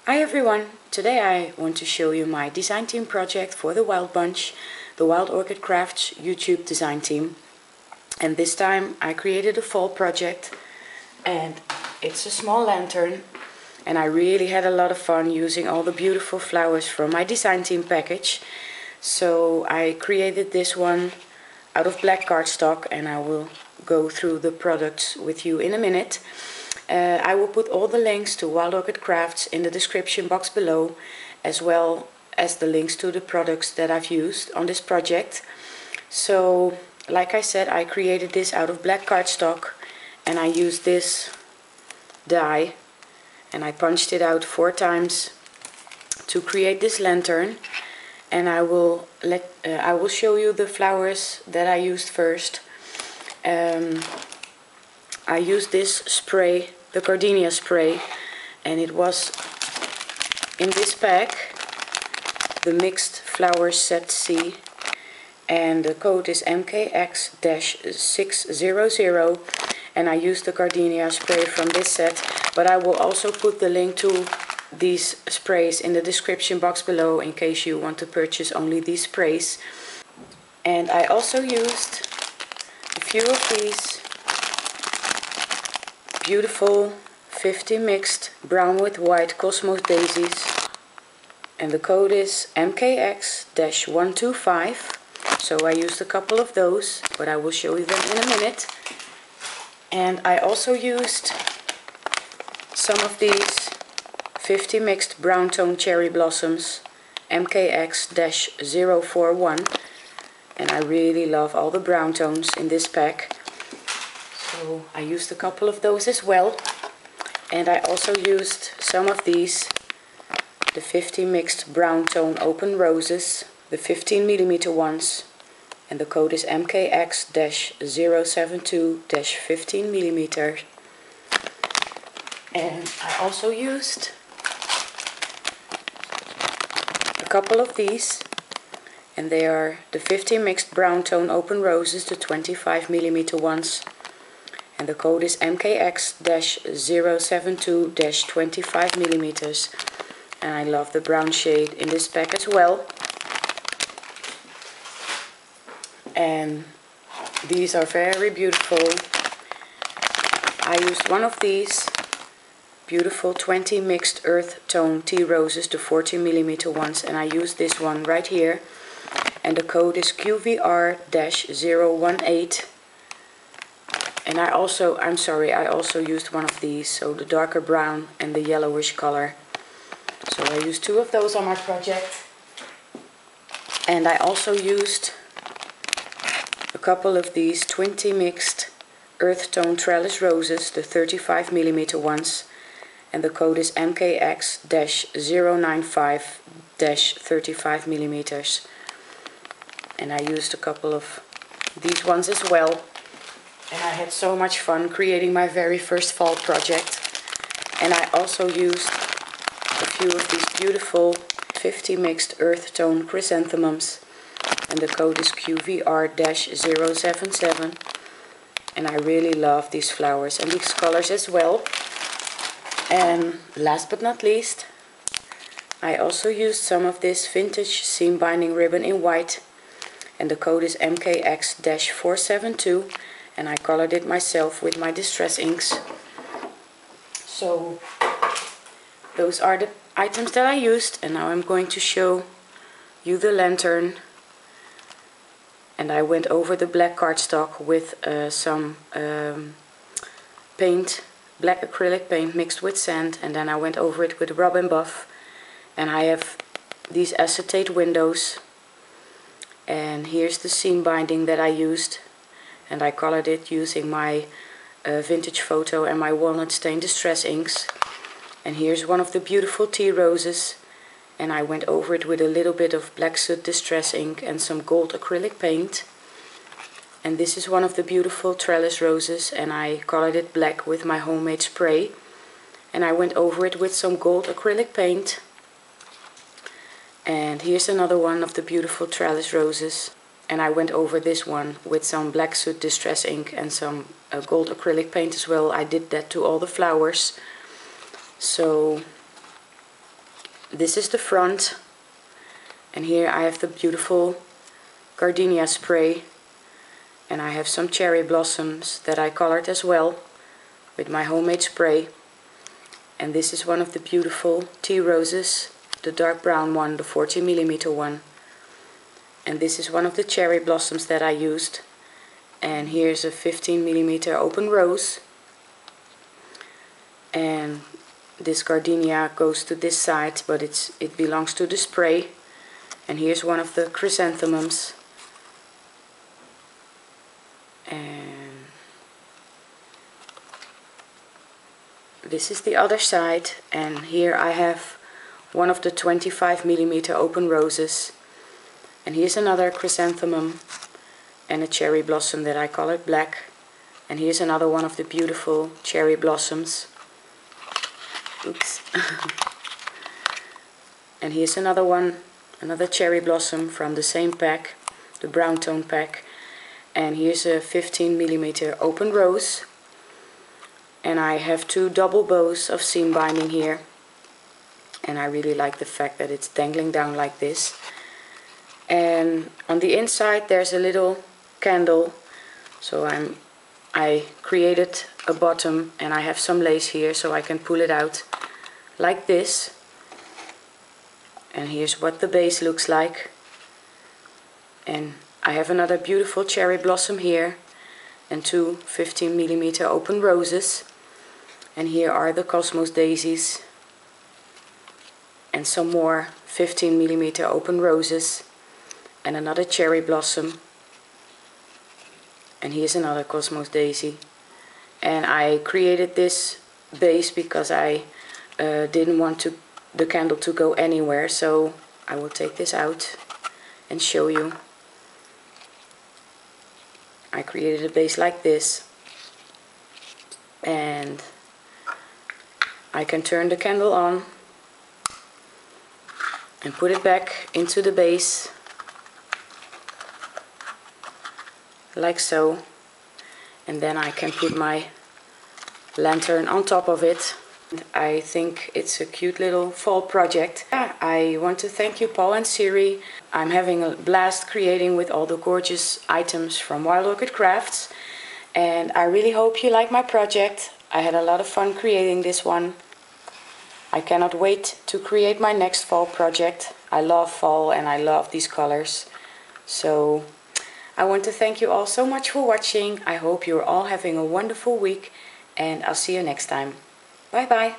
Hi everyone! Today I want to show you my design team project for the Wild Bunch, the Wild Orchid Crafts YouTube design team. And this time I created a fall project, and it's a small lantern, and I really had a lot of fun using all the beautiful flowers from my design team package. So I created this one out of black cardstock, and I will go through the products with you in a minute. I will put all the links to Wild Orchid Crafts in the description box below, as well as the links to the products that I've used on this project. So, like I said, I created this out of black cardstock, and I used this die, and I punched it out 4 times to create this lantern. And I will show you the flowers that I used first. I used this spray, the gardenia spray, and it was in this pack, the mixed flowers set C, and the code is MKX-600, and I used the gardenia spray from this set, but I will also put the link to these sprays in the description box below in case you want to purchase only these sprays. And I also used a few of these beautiful 50 mixed brown with white cosmos daisies, and the code is MKX-125. so I used a couple of those, but I will show you them in a minute. And I also used some of these 50 mixed brown tone cherry blossoms, MKX-041, and I really love all the brown tones in this pack. So I used a couple of those as well. And I also used some of these, the 50 mixed brown tone open roses, the 15mm ones, and the code is MKX-072-15mm. And I also used a couple of these, and they are the 50 mixed brown tone open roses, the 25mm ones, and the code is MKX-072-25mm. And I love the brown shade in this pack as well. And these are very beautiful. I used one of these beautiful 20 mixed earth tone tea roses, the 40mm ones, and I used this one right here, and the code is QVR-018. And I also used one of these, so the darker brown and the yellowish color. So I used 2 of those on my project. And I also used a couple of these 20 mixed earth tone trellis roses, the 35mm ones, and the code is MKX-095-35mm. And I used a couple of these ones as well. And I had so much fun creating my very first fall project. And I also used a few of these beautiful 50 mixed earth tone chrysanthemums, and the code is QVR-077. And I really love these flowers and these colors as well. And last but not least, I also used some of this vintage seam binding ribbon in white, and the code is MKX-472, and I colored it myself with my distress inks. So those are the items that I used, and now I'm going to show you the lantern. And I went over the black cardstock with some paint, black acrylic paint mixed with sand, and then I went over it with rub and buff. And I have these acetate windows, and here's the seam binding that I used, and I colored it using my vintage photo and my walnut stain distress inks. And here's one of the beautiful tea roses, and I went over it with a little bit of black soot distress ink and some gold acrylic paint. And this is one of the beautiful trellis roses, and I colored it black with my homemade spray, and I went over it with some gold acrylic paint. And here's another one of the beautiful trellis roses, and I went over this one with some black soot distress ink and some gold acrylic paint as well. I did that to all the flowers. So this is the front, and here I have the beautiful gardenia spray, and I have some cherry blossoms that I colored as well with my homemade spray. And this is one of the beautiful tea roses, the dark brown one, the 40mm one. And this is one of the cherry blossoms that I used. And here's a 15mm open rose. And this gardenia goes to this side, but it belongs to the spray. And here's one of the chrysanthemums. And this is the other side, and here I have one of the 25mm open roses. And here's another chrysanthemum and a cherry blossom that I colored black. And here's another one of the beautiful cherry blossoms. Oops. And here's another one, another cherry blossom from the same pack, the brown tone pack. And here's a 15mm open rose. And I have two double bows of seam binding here. And I really like the fact that it's dangling down like this. And on the inside there's a little candle. So I created a bottom, and I have some lace here so I can pull it out like this. And here's what the base looks like. And I have another beautiful cherry blossom here and two 15mm open roses. And here are the cosmos daisies and some more 15mm open roses and another cherry blossom. And here's another cosmos daisy. And I created this base because I didn't want the candle to go anywhere, so I will take this out and show you. I created a base like this, and I can turn the candle on and put it back into the base like so, and then I can put my lantern on top of it. I think it's a cute little fall project. I want to thank you, Paul and Siri. I'm having a blast creating with all the gorgeous items from Wild Orchid Crafts, and I really hope you like my project. I had a lot of fun creating this one. I cannot wait to create my next fall project. I love fall and I love these colors. So I want to thank you all so much for watching. I hope you're all having a wonderful week, and I'll see you next time. Bye bye.